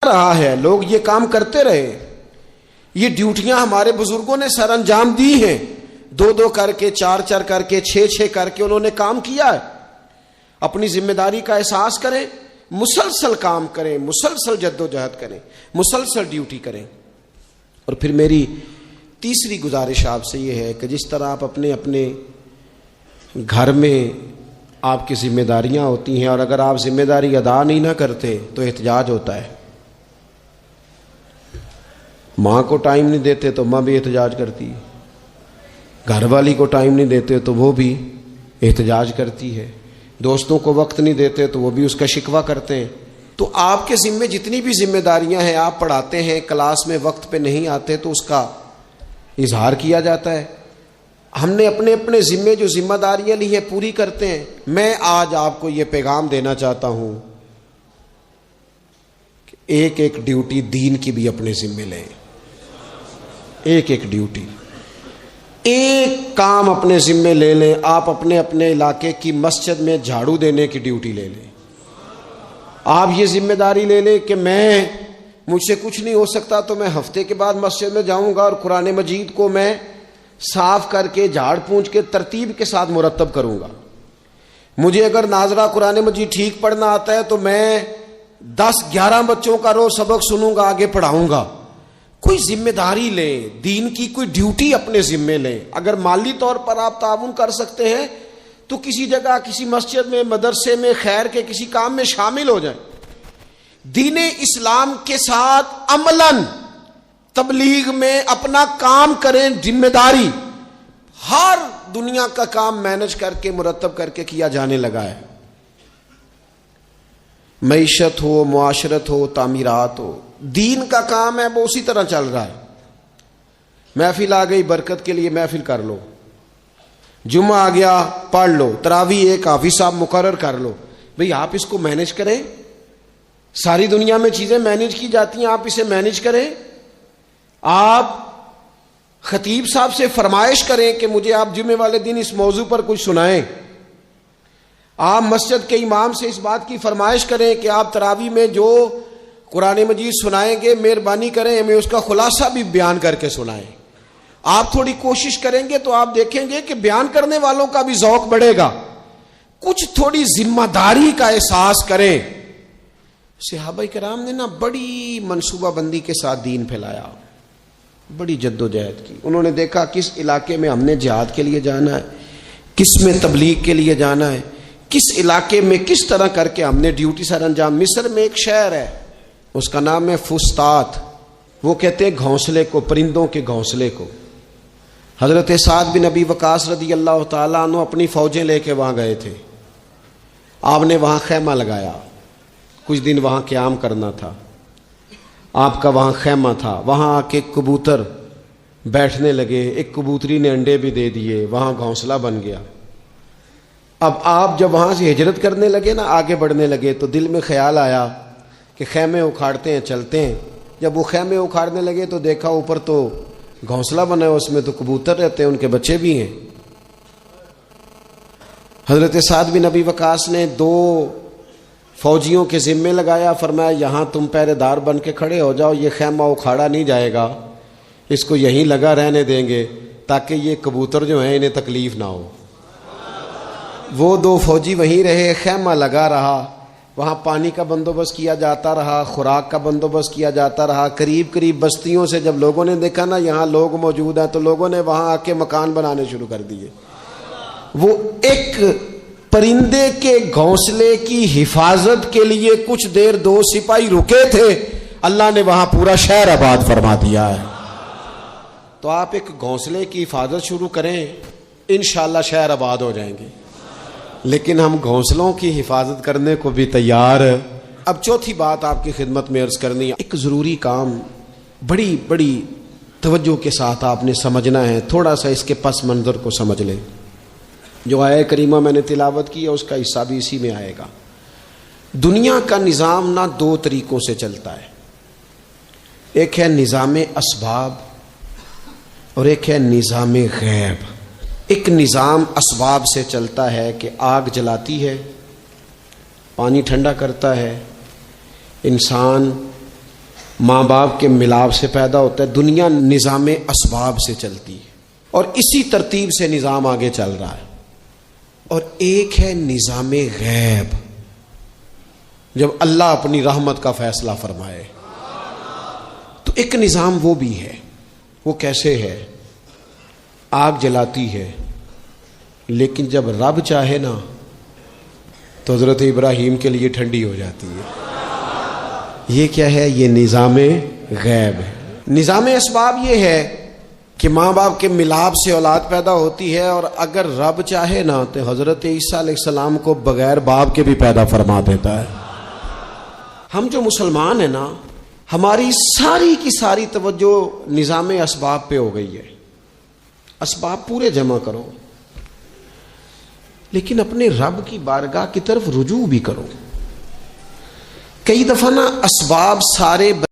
رہا ہے، لوگ یہ کام کرتے رہے، یہ ڈیوٹیاں ہمارے بزرگوں نے سر انجام دی ہیں، 2 کر کے 4 کر کے 6 کر کے انہوں نے کام کیا ہے۔ اپنی ذمہ داری کا احساس کریں، مسلسل کام کریں، مسلسل جدوجہد کریں، مسلسل ڈیوٹی کریں۔ اور پھر میری تیسری گزارش آپ سے یہ ہے کہ جس طرح آپ اپنے اپنے گھر میں آپ کی ذمہ داریاں ہوتی ہیں، اور اگر آپ ذمہ داری ادا نہیں نہ کرتے تو احتجاج ہوتا ہے۔ ماں کو ٹائم نہیں دیتے تو ماں بھی احتجاج کرتی ہے، گھر والی کو ٹائم نہیں دیتے تو وہ بھی احتجاج کرتی ہے، دوستوں کو وقت نہیں دیتے تو وہ بھی اس کا شکوہ کرتے ہیں۔ تو آپ کے ذمے جتنی بھی ذمہ داریاں ہیں، آپ پڑھاتے ہیں، کلاس میں وقت پہ نہیں آتے تو اس کا اظہار کیا جاتا ہے۔ ہم نے اپنے اپنے ذمے جو ذمہ داریاں لی ہیں پوری کرتے ہیں۔ میں آج آپ کو یہ پیغام دینا چاہتا ہوں کہ ایک ڈیوٹی دین کی بھی اپنے ذمے لیں، ایک ڈیوٹی، ایک کام اپنے ذمے لے لیں۔ آپ اپنے اپنے علاقے کی مسجد میں جھاڑو دینے کی ڈیوٹی لے لیں۔ آپ یہ ذمہ داری لے لیں کہ مجھ سے کچھ نہیں ہو سکتا تو میں ہفتے کے بعد مسجد میں جاؤں گا اور قرآن مجید کو میں صاف کر کے جھاڑ پونچھ کے ترتیب کے ساتھ مرتب کروں گا۔ مجھے اگر ناظرہ قرآن مجید ٹھیک پڑھنا آتا ہے تو میں 10-11 بچوں کا روز سبق سنوں گا، آگے پڑھاؤں گا۔ کوئی ذمہ داری لیں، دین کی کوئی ڈیوٹی اپنے ذمے لیں۔ اگر مالی طور پر آپ تعاون کر سکتے ہیں تو کسی جگہ، کسی مسجد میں، مدرسے میں، خیر کے کسی کام میں شامل ہو جائیں۔ دین اسلام کے ساتھ عملاً تبلیغ میں اپنا کام کریں۔ ذمہ داری ہر دنیا کا کام مینج کر کے مرتب کر کے کیا جانے لگا ہے، معیشت ہو، معاشرت ہو، تعمیرات ہو، دین کا کام ہے وہ اسی طرح چل رہا ہے۔ محفل آ گئی، برکت کے لیے محفل کر لو، جمعہ آ گیا پڑھ لو، تراویح ایک حافظ صاحب مقرر کر لو۔ بھئی آپ اس کو مینج کریں، ساری دنیا میں چیزیں مینج کی جاتی ہیں، آپ اسے مینج کریں۔ آپ خطیب صاحب سے فرمائش کریں کہ مجھے آپ جمعے والے دن اس موضوع پر کچھ سنائیں۔ آپ مسجد کے امام سے اس بات کی فرمائش کریں کہ آپ تراویح میں جو قرآن مجید سنائیں گے مہربانی کریں ہمیں اس کا خلاصہ بھی بیان کر کے سنائیں۔ آپ تھوڑی کوشش کریں گے تو آپ دیکھیں گے کہ بیان کرنے والوں کا بھی ذوق بڑھے گا۔ کچھ تھوڑی ذمہ داری کا احساس کریں۔ صحابہ کرام نے بڑی منصوبہ بندی کے ساتھ دین پھیلایا، بڑی جدوجہد کی۔ انہوں نے دیکھا کس علاقے میں ہم نے جہاد کے لیے جانا ہے، کس میں تبلیغ کے لیے جانا ہے، کس علاقے میں کس طرح کر کے ہم نے ڈیوٹی سر انجام۔ مصر میں ایک شہر ہے، اس کا نام ہے فسطاط، وہ کہتے ہیں گھونسلے کو، پرندوں کے گھونسلے کو۔ حضرت سعد بن ابی وقاص رضی اللہ تعالیٰ عنہ اپنی فوجیں لے کے وہاں گئے تھے۔ آپ نے وہاں خیمہ لگایا، کچھ دن وہاں قیام کرنا تھا، آپ کا وہاں خیمہ تھا۔ وہاں آ کے کبوتر بیٹھنے لگے، ایک کبوتری نے انڈے بھی دے دیے، وہاں گھونسلہ بن گیا۔ اب آپ جب وہاں سے ہجرت کرنے لگے آگے بڑھنے لگے تو دل میں خیال آیا کہ خیمے اکھاڑتے ہیں، چلتے ہیں۔ جب وہ خیمے اکھاڑنے لگے تو دیکھا اوپر تو گھونسلہ بنا ہے، اس میں تو کبوتر رہتے ہیں، ان کے بچے بھی ہیں۔ حضرت سعد بن ابی وقاص نے 2 فوجیوں کے ذمے لگایا، فرمایا یہاں تم پہرے دار بن کے کھڑے ہو جاؤ، یہ خیمہ اکھاڑا نہیں جائے گا، اس کو یہیں لگا رہنے دیں گے تاکہ یہ کبوتر جو ہیں انہیں تکلیف نہ ہو۔ وہ 2 فوجی وہیں رہے، خیمہ لگا رہا، وہاں پانی کا بندوبست کیا جاتا رہا، خوراک کا بندوبست کیا جاتا رہا۔ قریب بستیوں سے جب لوگوں نے دیکھا یہاں لوگ موجود ہیں تو لوگوں نے وہاں آ کے مکان بنانے شروع کر دیے۔ وہ ایک پرندے کے گھونسلے کی حفاظت کے لیے کچھ دیر 2 سپاہی رکے تھے، اللہ نے وہاں پورا شہر آباد فرما دیا ہے۔ تو آپ ایک گھونسلے کی حفاظت شروع کریں، انشاءاللہ شہر آباد ہو جائیں گے۔ لیکن ہم گھونسلوں کی حفاظت کرنے کو بھی تیار۔ اب چوتھی بات آپ کی خدمت میں عرض کرنی ہے، ایک ضروری کام بڑی بڑی توجہ کے ساتھ آپ نے سمجھنا ہے، تھوڑا سا اس کے پس منظر کو سمجھ لیں۔ جو آیہ کریمہ میں نے تلاوت کی ہے اس کا حصہ بھی اسی میں آئے گا۔ دنیا کا نظام 2 طریقوں سے چلتا ہے، ایک ہے نظام اسباب اور ایک ہے نظام غیب۔ ایک نظام اسباب سے چلتا ہے کہ آگ جلاتی ہے، پانی ٹھنڈا کرتا ہے، انسان ماں باپ کے ملاپ سے پیدا ہوتا ہے. دنیا نظام اسباب سے چلتی ہے اور اسی ترتیب سے نظام آگے چل رہا ہے. اور ایک ہے نظام غیب، جب اللہ اپنی رحمت کا فیصلہ فرمائے. تو ایک نظام وہ بھی ہے. وہ کیسے ہے؟ آگ جلاتی ہے، لیکن جب رب چاہے نا تو حضرت ابراہیم کے لیے ٹھنڈی ہو جاتی ہے. یہ کیا ہے؟ یہ نظام غیب ہے. نظام اسباب یہ ہے کہ ماں باپ کے ملاپ سے اولاد پیدا ہوتی ہے، اور اگر رب چاہے نا تو حضرت عیسیٰ علیہ السلام کو بغیر باپ کے بھی پیدا فرما دیتا ہے. ہم جو مسلمان ہیں نا، ہماری ساری کی ساری توجہ نظام اسباب پہ ہو گئی ہے. اسباب پورے جمع کرو، لیکن اپنے رب کی بارگاہ کی طرف رجوع بھی کرو. کئی دفعہ نا اسباب سارے